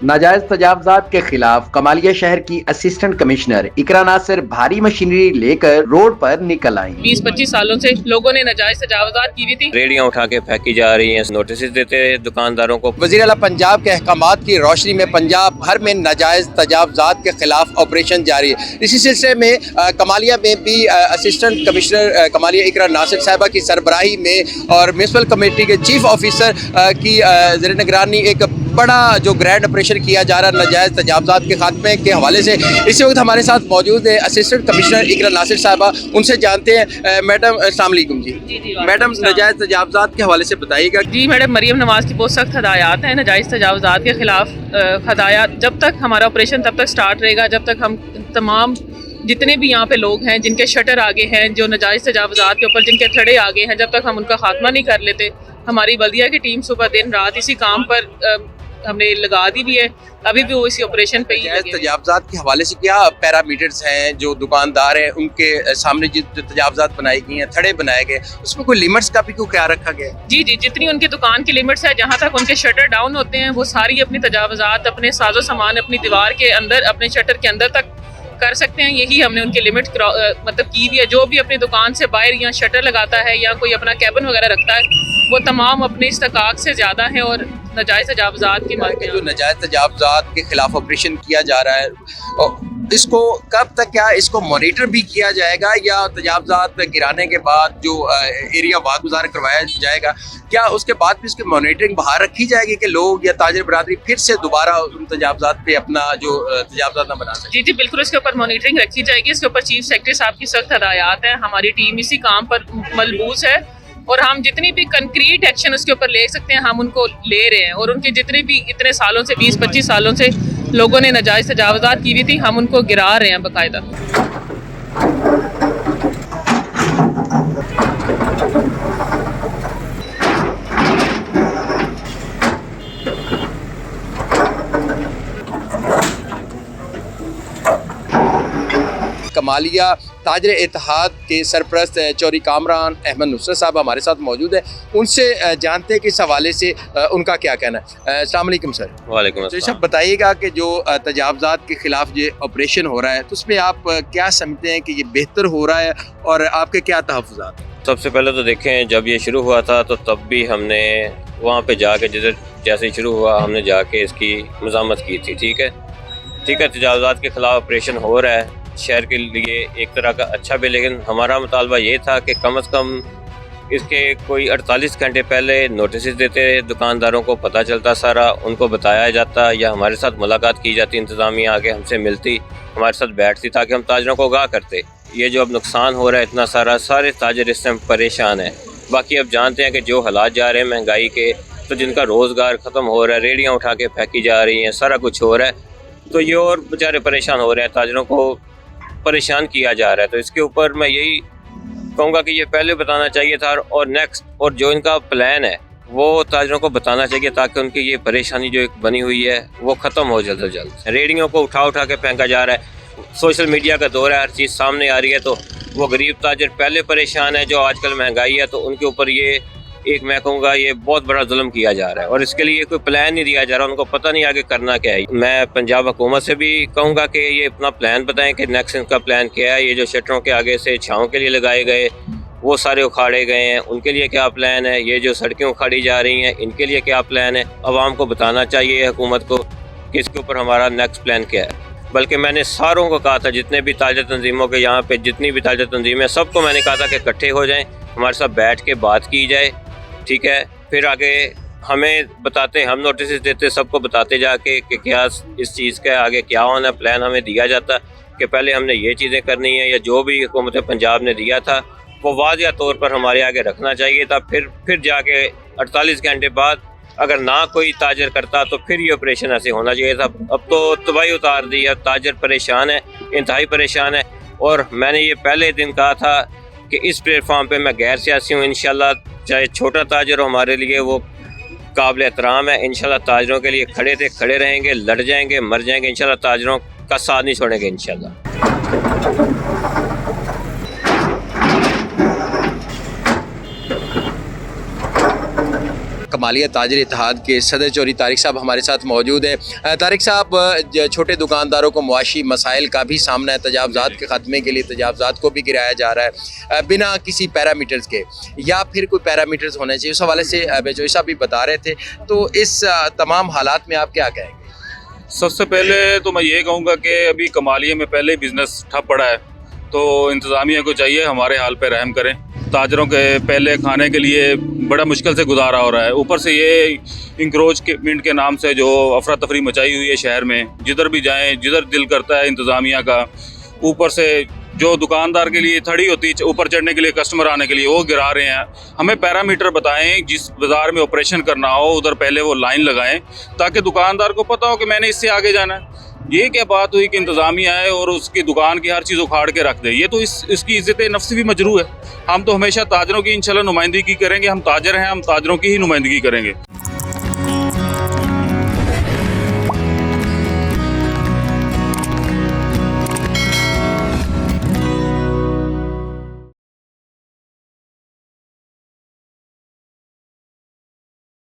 नाजायज तजावजात के खिलाफ कमालिया शहर की असिस्टेंट कमिश्नर इकरा नासिर भारी मशीनरी लेकर रोड पर निकल आई। 20-25 सालों से लोगों ने नाजायज तजावजात की हुई थी। रेडियां उठा के फेंकी जा रही हैं, नोटिस देते हैं दुकानदारों को। वज़ीर आला पंजाब के अहकामात की रोशनी में पंजाब भर में नाजायज तजावजात के खिलाफ ऑपरेशन जारी है। इसी सिलसिले में कमालिया में भी असिस्टेंट कमिश्नर कमालिया इकरा नासिर साहिबा की सरबराही में और म्यूनसिपल कमेटी के चीफ ऑफिसर की ज़ेर निगरानी एक बड़ा जो ग्रैंड ऑपरेशन किया जा रहा है नाजायज़ तजावजात के खात्मे के हवाले से। इसी वक्त हमारे साथ मौजूद है असिस्टेंट कमिश्नर इकरा नासिर साहिबा, उनसे जानते हैं। मैडम अस्सलाम वालेकुम जी। मैडम नाजायज़ तजावजात के हवाले से बताइएगा। जी मैडम, मरीम नवाज़ की बहुत सख्त हदायत हैं नाजायज़ तजावजात के खिलाफ। हदायत जब तक हमारा ऑपरेशन तब तक स्टार्ट रहेगा जब तक हम तमाम जितने भी यहाँ पे लोग हैं जिनके शटर आगे हैं, जो नाजायज़ तजावजात के ऊपर जिनके थड़े आगे हैं, जब तक हम उनका खात्मा नहीं कर लेते, हमारी बल्दिया की टीम सुबह दिन रात इसी काम पर हमने लगा दी भी है। अभी भी वो इसी ऑपरेशन पे ही लगे हैं। तजावजात के हवाले से क्या पैरामीटर्स हैं जो दुकानदार हैं उनके सामने जो तजावजात बनाई गई हैं, थड़े बनाए गए, उसमें कोई लिमिट्स का भी क्यों क्या रखा गया है? जी, जितनी उनकी दुकान की लिमिट्स है, जहाँ तक उनके शटर डाउन होते हैं, वो सारी अपनी तजावजात अपने साजो सामान अपनी दीवार के अंदर अपने शटर के अंदर तक कर सकते हैं। यही हमने उनकी लिमिट मतलब की हुई है। जो भी अपनी दुकान से बाहर या शटर लगाता है या कोई अपना कैबिन वगैरह रखता है, वो तमाम अपने इस्तेकाक से ज़्यादा है और नाजायज़ तजावजात की मांग जो नाजायज़ तजावजात के खिलाफ ऑपरेशन किया जा रहा है, इसको कब तक क्या इसको मॉनिटर भी किया जाएगा या तजावजात गिराने के बाद जो एरिया वागुजार करवाया जाएगा, क्या उसके बाद भी इसकी मॉनिटरिंग बाहर रखी जाएगी कि लोग या ताजिर बरादरी फिर से दोबारा उन तजावजात पे अपना जो तजावजात ना बना सके? जी, बिल्कुल इसके ऊपर मॉनिटरिंग रखी जाएगी। इसके ऊपर चीफ सेक्रेटरी साहब की सख्त हदायत है। हमारी टीम इसी काम पर मलबूस है और हम जितनी भी कंक्रीट एक्शन उसके ऊपर ले सकते हैं हम उनको ले रहे हैं। और उनके जितने भी इतने सालों से 20-25 सालों से लोगों ने नाजायज़ तजावजात की हुई थी, हम उनको गिरा रहे हैं बाकायदा। कमालिया ताजर इत्तेहाद के सरपरस्त चौधरी कामरान अहमद नुसरत साहब हमारे साथ मौजूद है। उनसे जानते हैं कि इस हवाले से उनका क्या कहना है। अस्सलाम वालेकुम सर। वालेकुम तो अस्सलाम। सब बताइएगा कि जो तजावजात के खिलाफ ये ऑपरेशन हो रहा है तो उसमें आप क्या समझते हैं कि ये बेहतर हो रहा है और आपके क्या तहफ़्फ़ुज़ात हैं? सबसे पहले तो देखें, जब ये शुरू हुआ था तो तब भी हमने वहाँ पे जाके जैसे ही शुरू हुआ हमने जाके इसकी मज़ामत की थी। ठीक है, तजावजात के खिलाफ ऑपरेशन हो रहा है, शहर के लिए एक तरह का अच्छा भी, लेकिन हमारा मुतालबा ये था कि कम से कम इसके कोई 48 घंटे पहले नोटिस देते, दुकानदारों को पता चलता, सारा उनको बताया जाता या हमारे साथ मुलाकात की जाती, इंतज़ामिया आगे हमसे मिलती, हमारे साथ बैठती ताकि हम ताजरों को आगाह करते। ये जो अब नुकसान हो रहा है इतना सारा, सारे ताजर इस टाइम परेशान हैं। बाकी अब जानते हैं कि जो हालात जा रहे हैं महंगाई के, तो जिनका रोज़गार ख़त्म हो रहा है, रेडियाँ उठा के फेंकी जा रही हैं, सारा कुछ हो रहा है, तो ये और बेचारे परेशान हो रहे हैं, ताजरों को परेशान किया जा रहा है। तो इसके ऊपर मैं यही कहूँगा कि ये पहले बताना चाहिए था और नेक्स्ट और जो इनका प्लान है वो ताजरों को बताना चाहिए ताकि उनकी ये परेशानी जो एक बनी हुई है वो ख़त्म हो जल्द से जल्द। रेडियों को उठा उठा के फेंका जा रहा है, सोशल मीडिया का दौर है, हर चीज़ सामने आ रही है, तो वो गरीब ताजर पहले परेशान है, जो आजकल महंगाई है, तो उनके ऊपर ये एक मैं कहूँगा ये बहुत बड़ा जुल्म किया जा रहा है और इसके लिए कोई प्लान नहीं दिया जा रहा, उनको पता नहीं आगे करना क्या है। मैं पंजाब हुकूमत से भी कहूँगा कि ये अपना प्लान बताएं कि नेक्स्ट इनका प्लान क्या है। ये जो शटरों के आगे से छाँव के लिए लगाए गए वो सारे उखाड़े गए हैं, उनके लिए क्या प्लान है। ये जो सड़कें उखाड़ी जा रही हैं इनके लिए क्या प्लान है। आवाम को बताना चाहिए हुकूमत को कि इसके ऊपर हमारा नेक्स्ट प्लान क्या है। बल्कि मैंने सारों को कहा था, जितने भी ताजर तंजीमों के यहाँ पे जितनी भी ताजर तंजीमें, सबको मैंने कहा था कि इकट्ठे हो जाएँ, हमारे साथ बैठ के बात की जाए। ठीक है, फिर आगे हमें बताते, हम नोटिस देते, सबको बताते जाके कि क्या इस चीज़ का आगे क्या होना, प्लान हमें दिया जाता कि पहले हमने ये चीज़ें करनी है, या जो भी हुकूमत पंजाब ने दिया था वो वाज़िया तौर पर हमारे आगे रखना चाहिए था। फिर जाके 48 घंटे बाद अगर ना कोई ताजर करता तो फिर ये ऑपरेशन ऐसे होना चाहिए था। अब तो तबाही उतार दी है, ताजर परेशान है, इंतहाई परेशान है। और मैंने ये पहले दिन कहा था कि इस प्लेटफॉर्म पे मैं गैर सियासी हूँ, इंशाल्लाह चाहे छोटा ताजर हो हमारे लिए वो काबिल एहतराम है। इंशाल्लाह ताजरों के लिए खड़े थे, खड़े रहेंगे, लड़ जाएंगे, मर जाएंगे, इंशाल्लाह ताजरों का साथ नहीं छोड़ेंगे इंशाल्लाह। कमालिया ताजर इत्तेहाद के सदर चौधरी तारिक साहब हमारे साथ मौजूद है। तारिक साहब, छोटे दुकानदारों को मुआशी मसाइल का भी सामना है, तजावज़ात के ख़त्मे के लिए तजावज़ात को भी गिराया जा रहा है बिना किसी पैरामीटर्स के, या फिर कोई पैरामीटर्स होने चाहिए, उस हवाले से बेचौई साहब भी बता रहे थे। तो इस तमाम हालात में आप क्या कहेंगे? सबसे पहले तो मैं ये कहूँगा कि अभी कमालिया में पहले बिज़नेस ठप पड़ा है, तो इंतज़ामिया को चाहिए हमारे हाल पे रहम करें। ताजरों के पहले खाने के लिए बड़ा मुश्किल से गुजारा हो रहा है, ऊपर से ये इंक्रोचमेंट के नाम से जो अफरा तफरी मचाई हुई है शहर में, जिधर भी जाएं जिधर दिल करता है इंतज़ामिया का, ऊपर से जो दुकानदार के लिए थड़ी होती है ऊपर चढ़ने के लिए कस्टमर आने के लिए वो गिरा रहे हैं। हमें पैरामीटर बताएं, जिस बाज़ार में ऑपरेशन करना हो उधर पहले वो लाइन लगाएं ताकि दुकानदार को पता हो कि मैंने इससे आगे जाना है। ये क्या बात हुई कि इंतज़ामिया आए और उसकी दुकान की हर चीज़ उखाड़ के रख दे, ये तो इसकी इज़्ज़त नफ्स भी मजरू है। हम तो हमेशा ताजरों की इंशाल्लाह नुमाइंदगी करेंगे, हम ताजर हैं, हम ताजरों की ही नुमाइंदगी करेंगे।